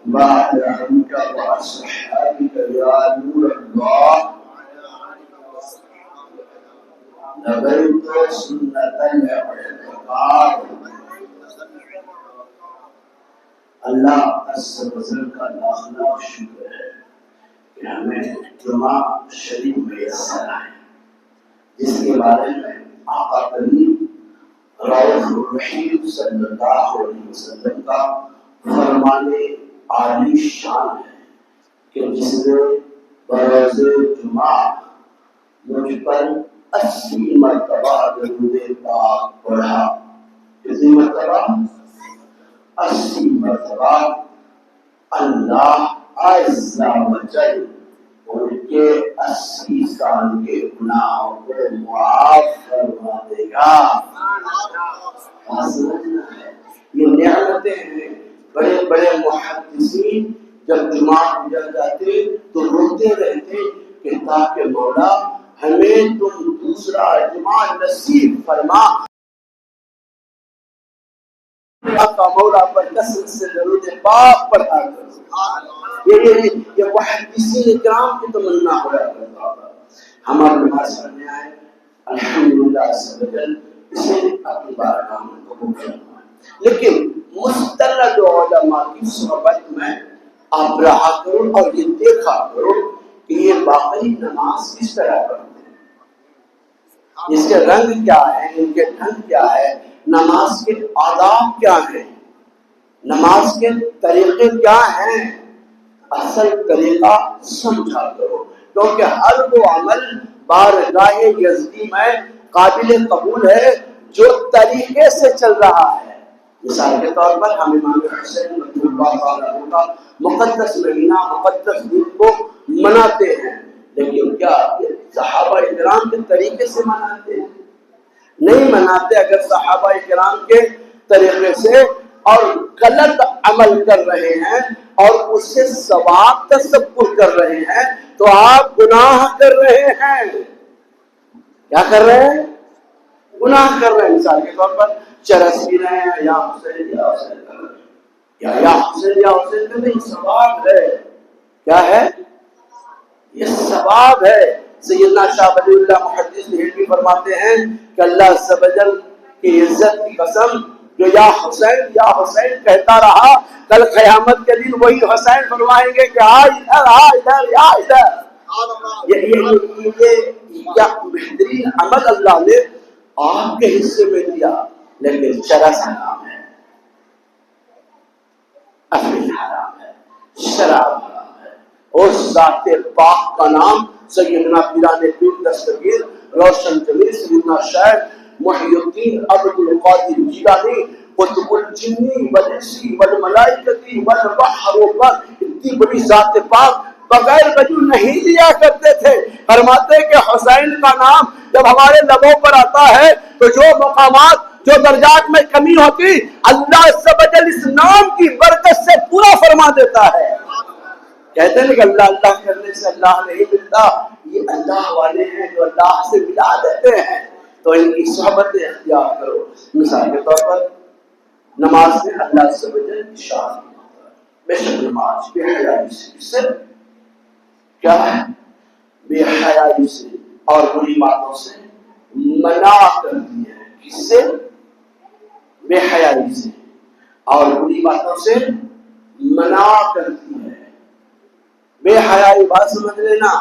وعلى آلك وأصحابك يا نور الله نبيت سنة الاعتقاد. اللہ عز و جل کا لاکھ شکر ہے کہ ہمیں جمعہ شریف میسر ہے، جس کے بارے میں آقا کریم رؤوف الرحیم صلی اللہ علیہ وسلم کا فرمان عالی شان ہے کہ جس نے بروز جمعہ مجھ پر 80 مرتبہ درود پاک پڑھا. کتنی مرتبہ؟ 80 مرتبہ. اللہ عز و جل ان کے 80 سال کے گناہوں کو معاف فرما دے گا. یہ نعمتیں ہیں. بڑے بڑے محدثین جب جمعہ گزر جاتے تو روتے رہتے کہ تاکہ مولا ہمیں تم دوسرا جمعہ نصیب فرما. آقا مولا پر کثرت سے درود پاک پڑھا کرو. یہ محدثین کرام کی تمنا ہوا کرتا تھا. ہمارے نماز پڑھنے آئے الحمدللہ سبحان اسے اپنی بارگاہ میں قبول فرمائے. لیکن مستند علماء کی صحبت میں آپ رہا کرو اور یہ دیکھا کرو کہ یہ باقی نماز کس طرح پڑھتے ہیں، اس کے رنگ کیا ہے، ان کے ڈھنگ کیا ہے، نماز کے آداب کیا ہیں، نماز کے طریقے کیا ہیں. اصل طریقہ سمجھا کرو، کیونکہ ہر وہ عمل بارگاہ یزدی میں قابل قبول ہے جو طریقے سے چل رہا ہے. مثال کے طور پر ہم امام حسین رضی اللہ عنہ کا مقدس مہینہ مقدس دن کو مناتے ہیں، لیکن کیا صحابہ کرام کے طریقے سے مناتے ہیں؟ نہیں مناتے. اگر صحابہ کرام کے طریقے سے اور غلط عمل کر رہے ہیں اور اس سے ثواب تصور کر رہے ہیں تو آپ گناہ کر رہے ہیں. کیا کر رہے ہیں؟ گناہ کر رہے ہیں. مثال کے طور پر چرس پی رہے ہیں، یا حسین یا حسین یا حسین یا حسین کا نہیں، ثواب ہے. کیا ہے؟ یہ ثواب ہے. سیدنا شاہ ولی اللہ محدث دہلوی فرماتے ہیں کہ اللہ عز و جل کی عزت کی قسم جو یا حسین کہتا رہا، کل قیامت کے دن وہی حسین فرمائیں گے کہ آ ادھر آ ادھر یا ادھر. یہ کیا بہترین عمل اللہ نے آپ کے حصے میں دیا. لیکن چرس حرام ہے، افیون حرام ہے، شراب حرام ہے. اس ذات پاک کا نام سیدنا پیران پیر دستگیر روشن جمیل سیدنا شیخ محی الدین عبد القادر جیلانی قطب الجنی والانسی والملائکتی والبحر والبر، اتنی بڑی ذات پاک بغیر وجو نہیں لیا کرتے تھے. فرماتے کہ حسین کا نام جب ہمارے لبوں پر آتا ہے تو جو مقامات جو درجات میں کمی ہوتی اللہ عز و جل اس نام کی برکت سے پورا فرما دیتا ہے. کہتے ہیں کہ اللہ اللہ کرنے سے اللہ نہیں ملتا. یہ اللہ والے ہیں جو اللہ سے ملا دیتے ہیں، تو ان کی صحبت اختیار کرو. مثال کے طور پر نماز میں اللہ عز و جل کی شان بے شک نماز بے حیائی سے کیا ہے؟ بے حیائی سے اور بری باتوں سے منع کرتی ہے. کس سے؟ بے حیائی سے اور بری باتوں سے منع کرتی ہے. بے حیائی بات سمجھ لینا.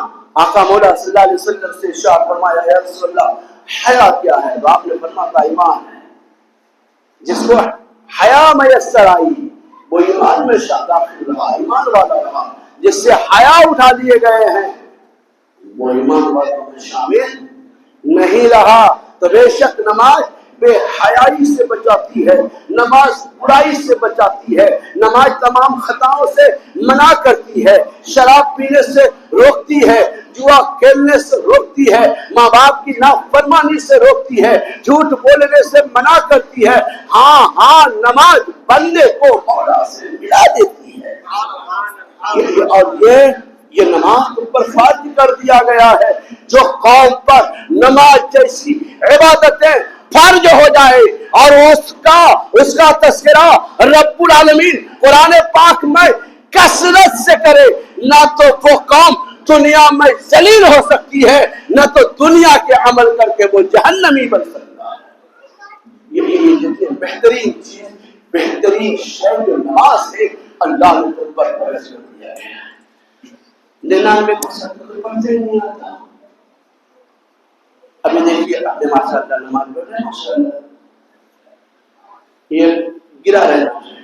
آقا مولا صلی اللہ علیہ وسلم سے ارشاد فرمایا یا رسول اللہ حیا کیا ہے؟ تو آپ نے فرمایا ایمان ہے. جس کو حیا میسر آئی وہ ایمان میں داخل رہا، ایمان والا رہا. جس سے حیا اٹھا دیے گئے ہیں وہ ایمان والوں میں شامل نہیں رہا. تو بے شک نماز بے حیائی سے بچاتی ہے، نماز برائی سے بچاتی ہے، نماز تمام خطاؤں سے منع کرتی ہے، شراب پینے سے روکتی ہے، جوا کھیلنے سے روکتی ہے، ماں باپ کی نافرمانی سے روکتی ہے، جھوٹ بولنے سے منع کرتی ہے. ہاں نماز بندے کو مولا سے ملا دیتی ہے. اور یہ نماز پر فرض کر دیا گیا ہے. جو قوم پر نماز جیسی عبادتیں فرض ہو جائے اور اس کا تذکرہ رب العالمین قرآن پاک میں کثرت سے کرے، نہ تو وہ قوم دنیا میں ذلیل ہو سکتی ہے، نہ تو دنیا کے عمل کر کے وہ جہنمی بن سکتا ہے۔ یہ بہترین چیز، بہترین شے جو نماز ہے، اللہ نے تم پر فرض کر دیا ہے۔ 99 تو پڑھتے ہی نہیں آتا۔ ابھی دیکھیے اپنے ماشاء اللہ نماز پڑھ رہے ہیں، ماشاء اللہ یہ گرا رہنا چاہیے،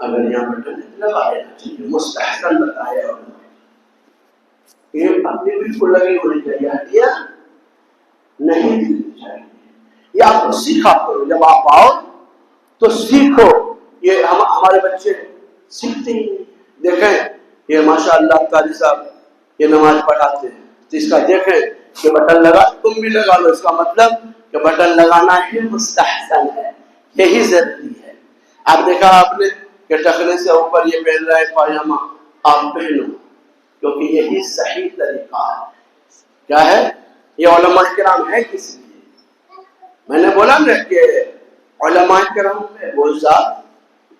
اگر یہاں پر لگا رہنا چاہیے، مستحسن بتایا یہ اپنے بالکل لگی ہونی چاہیے، ہٹیا نہیں دینی چاہیے۔ یہ آپ کو سیکھا کرو، جب آپ آؤ تو سیکھو۔ یہ ہمارے بچے سیکھتے ہی دیکھیں، یہ ماشاء اللہ قاری صاحب یہ نماز پڑھاتے ہیں تو اس کا دیکھیں کہ بٹن لگا، تم بھی لگا لو، اس کا مطلب کہ بٹن لگانا ہی مستحسن ہے، یہی ضروری ہے۔ آپ دیکھا آپ نے کہ ٹخنے سے اوپر یہ پہن رہا ہے پاجامہ، آپ پہنو، کیونکہ یہی صحیح طریقہ ہے۔ کیا ہے یہ؟ علماء کرام ہے کس لیے؟ میں نے بولا نا کہ علماء کرام ہے وہ ذات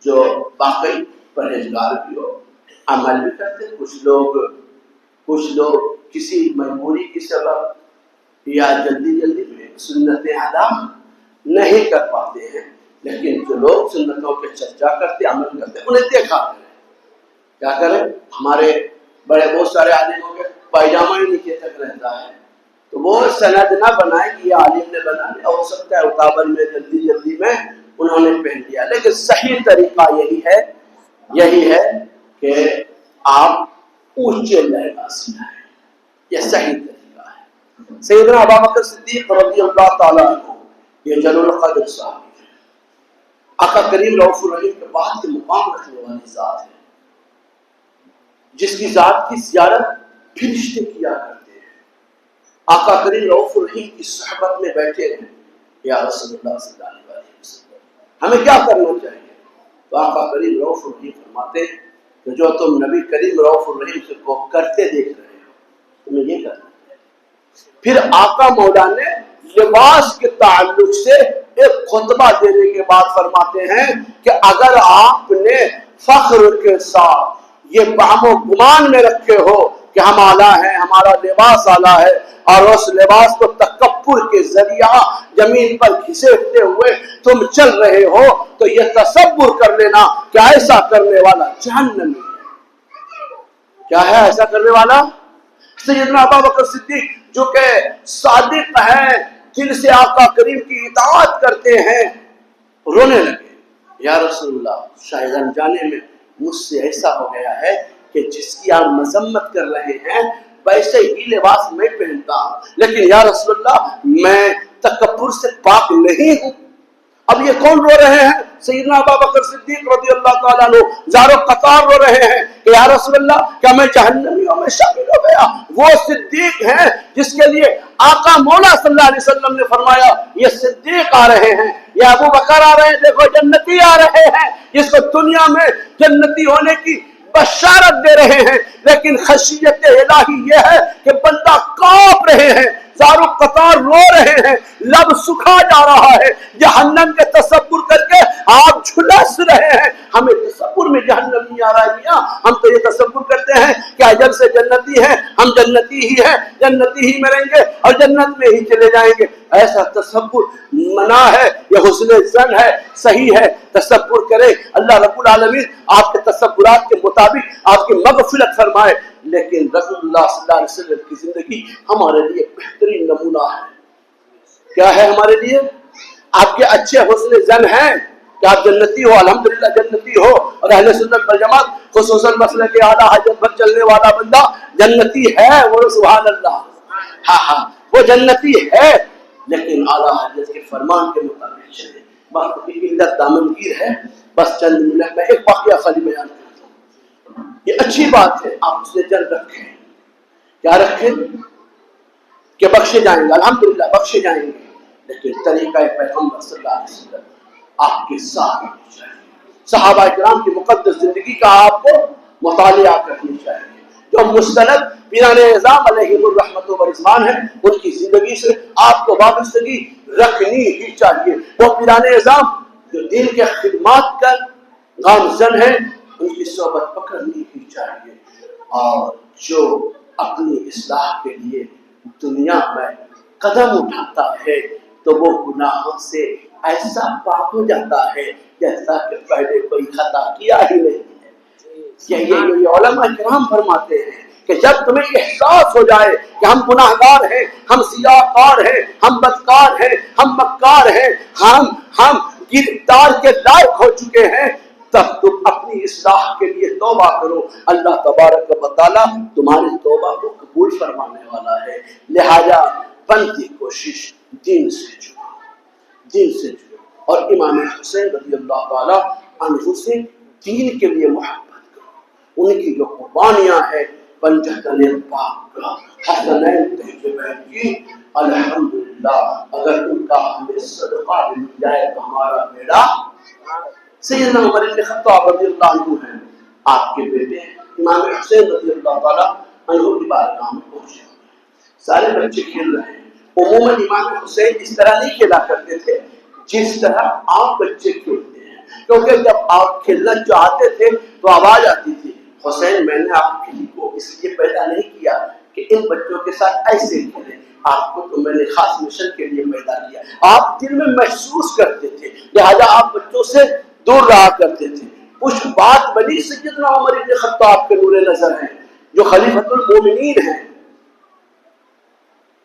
جو باقی پرہیزگار بھی ہو، عمل بھی کرتے۔ کچھ لوگ کسی مجبوری کی سبب یا جلدی میں سنتیں ادا نہیں کر پاتے ہیں، لیکن جو لوگ سنتوں کے چرچا کرتے، عمل کرتے، انہیں دیکھا کریں۔ کیا کریں؟ ہمارے بڑے بہت سارے عالموں کے پائجامہ ہی نیچے تک رہتا ہے، تو وہ سند نہ بنائے کہ یہ عالم نے بنا لیا، ہو سکتا ہے اتابل میں جلدی میں انہوں نے پہن لیا، لیکن صحیح طریقہ یہی ہے کہ آپ اونچے لباس میں آئیں، یہ صحیح طریقہ ہے۔ سیدنا ابوبکر صدیق رضی اللہ تعالیٰ عنہ یہ جلیل القدر صاحب ہے، آقا کریم رؤوف الرحیم کے بعد کے مقام رکھنے والی ذات ہے، جس کی ذات کی زیارت فرشتے کیا کرتے ہیں۔ آقا کریم رؤوف الرحیم کی صحبت میں بیٹھے ہیں، یا رسول اللہ صلی اللہ علیہ وسلم ہمیں کیا کرنا چاہیے؟ تو آقا کریم رؤوف الرحیم فرماتے ہیں کہ جو تم نبی کریم رؤوف الرحیم سے کو کرتے دیکھ رہے ہو، تمہیں یہ کرنا چاہیے۔ پھر آقا مولا نے لباس کے تعلق سے ایک خطبہ دینے کے بعد فرماتے ہیں کہ اگر آپ نے فخر کے ساتھ یہ بہم و گمان میں رکھے ہو کہ ہم اعلیٰ ہیں، ہمارا لباس اعلیٰ ہے، اور اس لباس کو تکبر کے ذریعہ زمین پر گھسیٹتے ہوئے تم چل رہے ہو، تو یہ تصور کر لینا کہ ایسا کرنے والا جہنمی ہے۔ کیا ہے ایسا کرنے والا؟ سیدنا ابوبکر صدیق جو کہ صادق ہیں، دل سے آقا کریم کی اطاعت کرتے ہیں، رونے لگے، یا رسول اللہ شاید انجانے میں مجھ سے ایسا ہو گیا ہے کہ جس کی آپ مذمت کر رہے ہیں ویسے ہی لباس میں پہنتا ہوں، لیکن یا رسول اللہ میں تکبر سے پاک نہیں ہوں۔ اب یہ کون رو رہے ہیں؟ سیدنا ابوبکر صدیق رضی اللہ تعالیٰ عنہ زارو قطار رو رہے ہیں کہ یا رسول اللہ کیا میں جہنمیوں میں شامل ہو گیا؟ وہ صدیق ہیں جس کے لیے آقا مولا صلی اللہ علیہ وسلم نے فرمایا یہ صدیق آ رہے ہیں، یہ ابو بکر آ رہے ہیں، دیکھو جنتی آ رہے ہیں، جس کو دنیا میں جنتی ہونے کی بشارت دے رہے ہیں، لیکن خشیت الہی یہ ہے کہ بندہ کانپ رہے ہیں، زارو قطار رو رہے ہیں، لب سکھا جا رہا ہے، جہنم کے تصور کر کے آپ جھلس رہے ہیں۔ ہمیں تصور میں جہنم نہیں آ رہا ہے میاں، ہم تو یہ تصور کرتے ہیں کہ اجل سے جنتی ہیں، ہم جنتی ہی ہیں، جنتی ہی میں رہیں گے اور جنت میں ہی چلے جائیں گے۔ ایسا تصور منع ہے، یہ حسن ظن ہے، صحیح ہے، تصور کرے اللہ رب العالمین آپ کے تصورات کے مطابق آپ کی مغفرت فرمائے، لیکن رسول اللہ صلی اللہ علیہ وسلم کی زندگی ہمارے لیے بہترین نمونہ ہے۔ کیا ہے ہمارے لیے؟ آپ کے اچھے حسن ظن ہیں کہ آپ جنتی ہو، الحمدللہ جنتی ہو، اور اہل سنت والجماعت خصوصاً مسلک اعلیٰ حضرت پر چلنے والا بندہ جنتی ہے، وہ سبحان اللہ، ہاں وہ جنتی ہے، لیکن اعلیٰ حضرت کے فرمان کے مطابق چلے۔ بات کی علت دامنگیر ہے، بس چند منٹ میں ایک واقعہ خالی بیان کرتا ہوں۔ یہ اچھی بات ہے، آپ اس نے جلد رکھیں، کیا رکھیں کہ بخشے جائیں گے، الحمدللہ بخشے جائیں گے، لیکن طریقہ پیغمبر صلی اللہ علیہ وسلم آپ کے ساتھ ہونا چاہیے۔ صحابہ کرام کی مقدس زندگی کا آپ کو مطالعہ کرنی چاہیے، جو مستند پیران اعظام علیہم الرحمت و رضوان ہے، ان کی زندگی سے آپ کو وابستگی رکھنی ہی چاہیے۔ وہ پیران اعظام جو دین کے خدمات کا گامزن ہے، ان کی صحبت پکڑنی ہی چاہیے، اور جو اپنی اصلاح کے لیے دنیا میں قدم اٹھاتا ہے تو وہ گناہوں سے ایسا پاک ہو جاتا ہے جیسا کہ پہلے کوئی خطا کیا ہی نہیں ہے۔ یہ علماء کرام فرماتے ہیں کہ جب تمہیں احساس ہو جائے کہ ہم گناہگار ہیں، ہم سیاہکار ہیں، ہم بدکار ہیں، ہم مکار ہیں، ہم گرفتار کے لائق ہو چکے ہیں، تب تم اپنی اصلاح کے لیے توبہ کرو۔ اللہ تبارک و تعالیٰ تمہاری توبہ کو قبول فرمانے والا ہے۔ لہذا بنتی کوشش دین سے جڑو، اور امام حسین رضی اللہ تعالیٰ عنہ سے دین کے لیے محبت کرو۔ ان کی جو قربانیاں ہیں پنجتن پاک کا حسنین تحجبین کی، الحمدللہ اگر ان کا ہمیں صدقہ مل جائے تو ہمارا بیڑا۔ سیدنا عمر بن خطاب رضی اللہ عنہ ہیں، آپ کے بیٹے امام حسین رضی اللہ تعالیٰ عنہ کی بارگاہ میں پہنچے، سارے بچے کھیل رہے ہیں۔ عموماً امام حسین اس طرح نہیں کھیلا کرتے تھے جس طرح آپ بچے کھیلتے ہیں، کیونکہ جب آپ کھیلنا چاہتے تھے تو آواز آتی تھی، حسین میں نے آپ کو اس لیے پیدا نہیں کیا کہ ان بچوں کے ساتھ ایسے کھیلیں، آپ کو تو میں نے خاص مشن کے لیے پیدا کیا۔ آپ دل میں محسوس کرتے تھے، لہذا آپ بچوں سے دور رہا کرتے تھے۔ کچھ بات بنی سیدنا عمر بن خطاب کے نور نظر ہیں، جو خلیفۃ المومنین ہیں،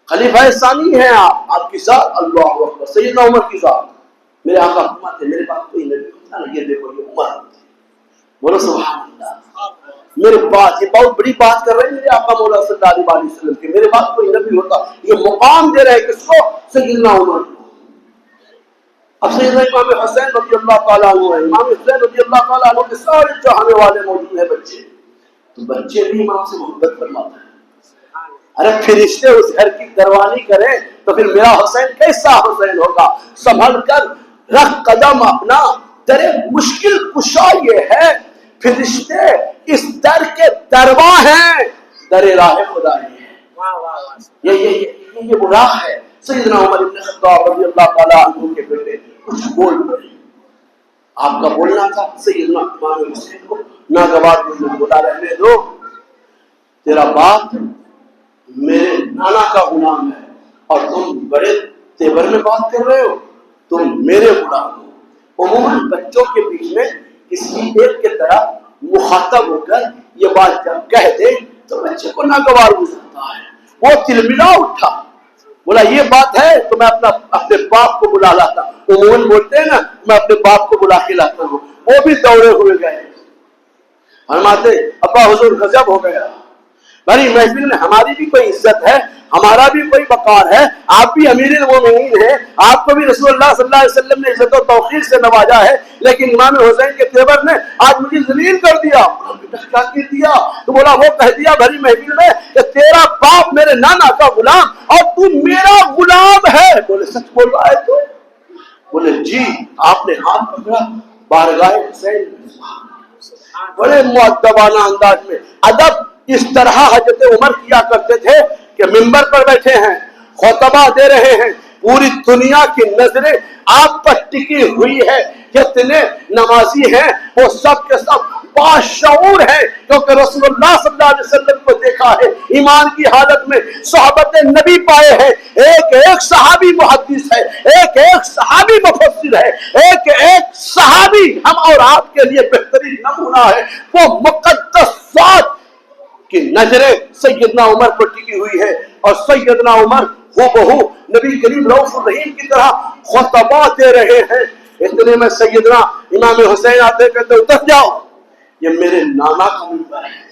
خلیفہ ثانی ہیں، آپ کی ذات، اللہ اکبر، سیدنا عمر کی ذات۔ میرے آقا فرماتے ہیں میرے پاس کوئی نبی ہوتا نا، یہ دیکھو یہ عمر ہوتی، بولو سبحان اللہ۔ میرے پاس یہ بہت بڑی بات کر رہے ہیں میرے آقا مولا صلی اللہ علیہ وسلم کے، میرے پاس کوئی نبی ہوتا، یہ مقام دے رہے کس کو؟ سیدنا عمر کو۔ اب سیدنا امام حسین رضی اللہ تعالیٰ عنہ ہے، امام حسین رضی اللہ تعالیٰ عنہ کے سارے چاہنے والے موجود ہیں بچے، تو بچے بھی امام سے محبت فرماتے ہیں۔ ارے فرشتے اس گھر کی دروانی کریں تو پھر میرا حسین کیسا حسین ہوگا؟ سنبھل کر رکھ قدم اپنا، تیرے مشکل کشا یہ ہے، فرشتے اس در کے درواں ہیں، در راہ خدا ہے، یہ وہ راہ ہے۔ سیدنا عمر بن خطاب رضی اللہ تعالیٰ عنہ کے بیٹے کچھ بول پڑے، آپ کا بولنا تھا سیدنا امام حسین کو ناگوار بولا، رہنے دو، تیرا باپ میرے نانا کا غلام ہے اور تم بڑے تیور میں بات کر رہے ہو، تم میرے غلام ہو۔ عموماً بچوں کے بیچ میں کسی ایک کے طرح مخاطب ہو کر یہ بات جب کہہ دے تو بچے کو ناگوار گزرتا ہے، وہ تلملا اٹھا، بولا یہ بات ہے تو میں اپنے باپ کو بلا لاتا ہوں۔ عموماً بولتے ہیں نا میں اپنے باپ کو بلا کے لاتا ہوں، وہ بھی دوڑے ہوئے گئے، فرماتے ابا حضور غضب ہو گیا، بھائی محفل میں ہماری بھی کوئی عزت ہے، ہمارا بھی کوئی وقار ہے، آپ بھی امیر المومنین ہیں، آپ کو بھی رسول اللہ صلی اللہ علیہ وسلم نے عزت و توقیر سے نوازا ہے، لیکن امام حسین کے تیور نے آج مجھے ذلیل کر دیا۔ کیا کر دیا؟ تو بولا وہ کہہ دیا بھری محفل میں کہ تیرا باپ میرے نانا کا غلام اور تو میرا غلام ہے۔ بولے سچ بول رہا ہے تو؟ بولے جی۔ آپ نے ہاتھ پکڑا بارگاہ حسین، بڑے مؤدبانہ انداز میں ادب اس طرح حضرت عمر کیا کرتے تھے کہ منبر پر بیٹھے ہیں، خطبہ دے رہے ہیں، پوری دنیا کی نظریں آپ پر ٹکی ہوئی ہے، جتنے نمازی ہیں وہ سب کے سب باشعور ہیں، کیونکہ رسول اللہ صلی اللہ علیہ وسلم کو دیکھا ہے ایمان کی حالت میں، صحبت نبی پائے ہیں، ایک ایک صحابی محدث ہے، ایک ایک صحابی مفسر ہے، ایک ایک صحابی ہم اور آپ کے لیے بہترین نمونہ ہے۔ وہ مقدس ذات کی نظریں سیدنا عمر پر ٹکی ہوئی ہے، اور سیدنا عمر ہو بہو نبی کریم رؤوف الرحیم کی طرح خطبہ دے رہے ہیں۔ اتنے میں سیدنا امام حسین آتے کہتے اتر جاؤ، یہ میرے نانا کا منبر ہے۔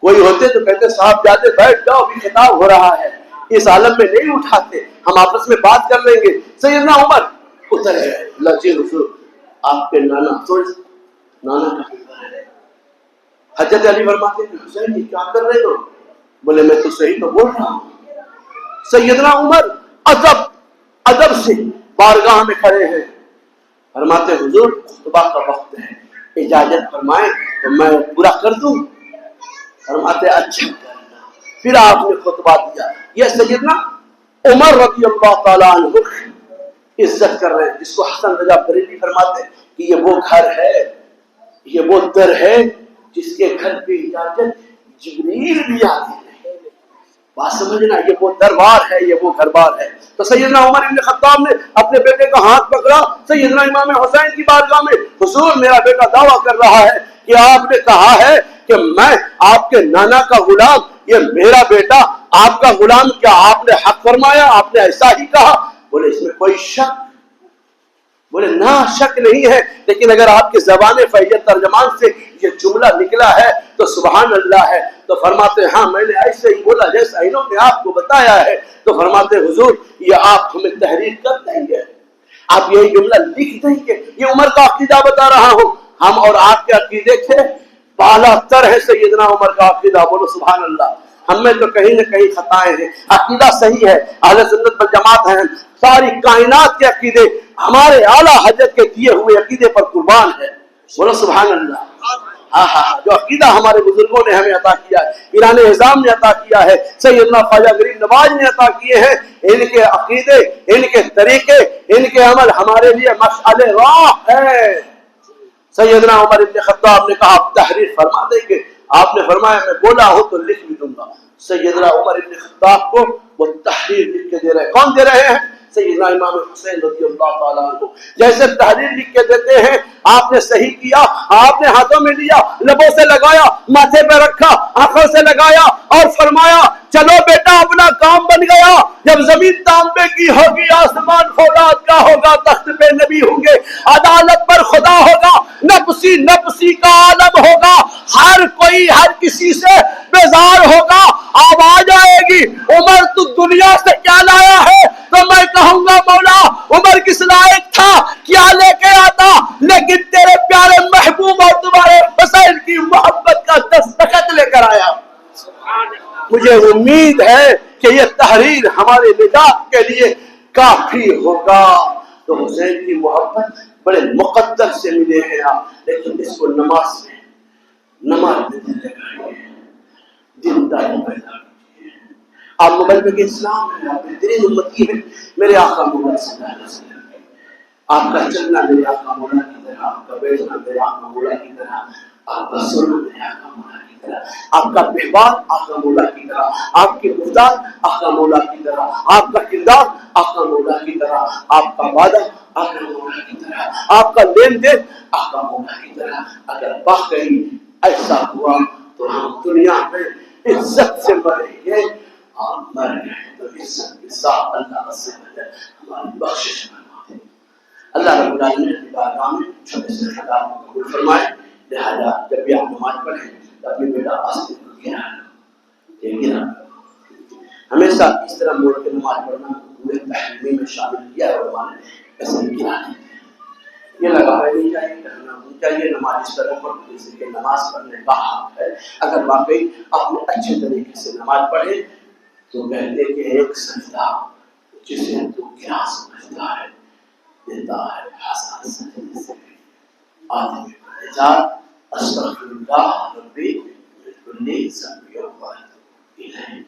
کوئی ہوتے تو کہتے صاحب جاتے بیٹھ جاؤ، ابھی خطاب ہو رہا ہے، اس عالم میں نہیں اٹھاتے، ہم آپس میں بات کر لیں گے۔ سیدنا عمر اتر گئے، اللہ جی حضور آپ کے نانا کا منبر ہے۔ حضرت علی فرماتے ہیں حسین جی کیا کر رہے ہو؟ بولے میں تو صحیح تو بول رہا ہوں۔ سیدنا عمر ادب سے بارگاہ میں کھڑے ہیں، فرماتے حضور خطبہ کا وقت ہے، اجازت فرمائیں تو میں پورا کر دوں۔ فرماتے اچھا کرنا. پھر آپ نے خطبہ دیا. یہ سیدنا عمر رضی اللہ تعالیٰ عنہ عزت کر رہے ہیں، جس کو حسن رضا بریلوی فرماتے ہیں کہ یہ وہ گھر ہے، یہ وہ در ہے جس کے گھر پہ اجازت جبریل بھی آتے ہیں. بات سمجھنا، یہ وہ دربار ہے، یہ وہ گھر بار ہے. تو سیدنا عمر ابن خطاب نے اپنے بیٹے کا ہاتھ پکڑا سیدنا امام حسین کی بارگاہ میں. حضور میرا بیٹا دعویٰ کر رہا ہے کہ آپ نے کہا ہے کہ میں آپ کے نانا کا غلام، یہ میرا بیٹا آپ کا غلام، کیا آپ نے حق فرمایا؟ آپ نے ایسا ہی کہا؟ بولے اس میں کوئی شک، بولے نہ شک نہیں ہے، لیکن اگر آپ کی زبان فیض ترجمان سے یہ جملہ نکلا ہے تو سبحان اللہ ہے. تو فرماتے ہاں میں نے ایسے ہی بولا جیسا انہوں نے آپ کو بتایا ہے. تو فرماتے حضور یہ آپ ہمیں تحریر کر دیں گے، آپ یہی جملہ لکھ دیں گے؟ یہ عمر کا عقیدہ بتا رہا ہوں. ہم اور آپ کے عقیدے کے بالا تر ہے سیدنا عمر کا عقیدہ. بولو سبحان اللہ. ہم میں تو کہیں نہ کہیں خطائیں ہیں. عقیدہ صحیح ہے، اہل سنت والجماعت ہیں، ساری کائنات کے عقیدے ہمارے اعلیٰ حضرت کے دیے ہوئے عقیدے پر قربان ہے. بولو سبحان اللہ. جو عقیدہ ہمارے بزرگوں نے ہمیں عطا کیا ہے، پیران اعظام نے عطا کیا ہے، سیدنا خواجہ غریب نواز نے عطا کیے ہیں، ان کے عقیدے، ان کے طریقے، ان کے عمل ہمارے لیے مشعل راہ ہے. سیدنا عمر ابن خطاب نے کہا آپ تحریر فرما دیں گے؟ آپ نے فرمایا میں بولا ہوں تو لکھ بھی دوں گا. سیدنا عمر ابن خطاب کو وہ تحریر لکھ کے دے رہے ہیں. کون دے رہے ہیں؟ سیدنا امام حسین رضی اللہ تعالیٰ عنہ. جیسے تحریر لکھ کے دیتے ہیں، آپ نے صحیح کیا، آپ نے ہاتھوں میں لیا، لبوں سے لگایا، ماتھے پہ رکھا، آنکھوں سے لگایا اور فرمایا چلو بیٹا اپنا کام بن گیا. جب زمین تانبے کی ہوگی، آسمان فولاد کا ہوگا، تخت پہ نبی ہوں گے، عدالت پر خدا ہوگا، نفسی نفسی کا عالم ہوگا، ہر کوئی ہر کسی سے بیزار ہوگا. آواز آئے گی عمر تو دنیا سے کیا لایا ہے؟ تو میں کہوں گا مولا عمر کس لائق تھا، کیا لے کے آتا، لیکن تیرے پیارے محبوب اور تمہارے حسین کی محبت کا دستخط لے کر آیا. مجھے امید ہے کہ یہ تحریر ہمارے نجات کے لیے کافی ہوگا. تو حسین کی محبت بڑے مقدر سے ملے ہیں آپ، لیکن اس کو نماز میں دل لگائیے، دینداری پیدا کیجیے. آپ موبائل میں کہ اسلام ہے، آپ بہترین امتی ہے، میرے آقا مولا صلی اللہ علیہ وسلم. آپ کا چلنا میرے آقا مولا کی طرح، آپ کا بیٹھنا میرے آقا مولا کی طرح، آپ کا سننا میرے آقا مولا کی طرح، آپ کا ویوہار آقا مولا کی طرح، آپ کی گفتار آقا مولا کی طرح، آپ کا کردار آقا مولا کی طرح، آپ کا وعدہ آقا مولا کی طرح، آپ کا لین دین آقا مولا کی طرح. اگر واقعی ایسا ہوا تو ہم دنیا میں عزت سے مریں گے اور مر گئے تو عزت کے ساتھ اللہ سے ہماری بخشش فرمائے. اللہ رب العالمین کی بارگاہ میں چھوٹے سے خطاب کو قبول فرمائے. لہذا جب بھی آپ نماز پڑھیں تو اپنے بیٹا آستے کو گرا ہمیشہ اس طرح موڑ کے نماز پڑھنا پورے تحریمی میں شامل کیا ہے. علماء نے ایسے نہیں کیا ہے. یہ لگانا نہیں چاہیے، کرنا نہیں چاہیے. نماز اس طرح پڑھ جیسے کہ نماز پڑھنے کا حق ہے. اگر واقعی آپ نے اچھے طریقے سے نماز پڑھے تو کہتے کہ ایک سجدہ جسے تو کیا سمجھتا ہے دیتا ہے حسن سجدے سے آدمی کو نجات. استغفر اللہ ربی من کل ذنب و اتوب الیہ.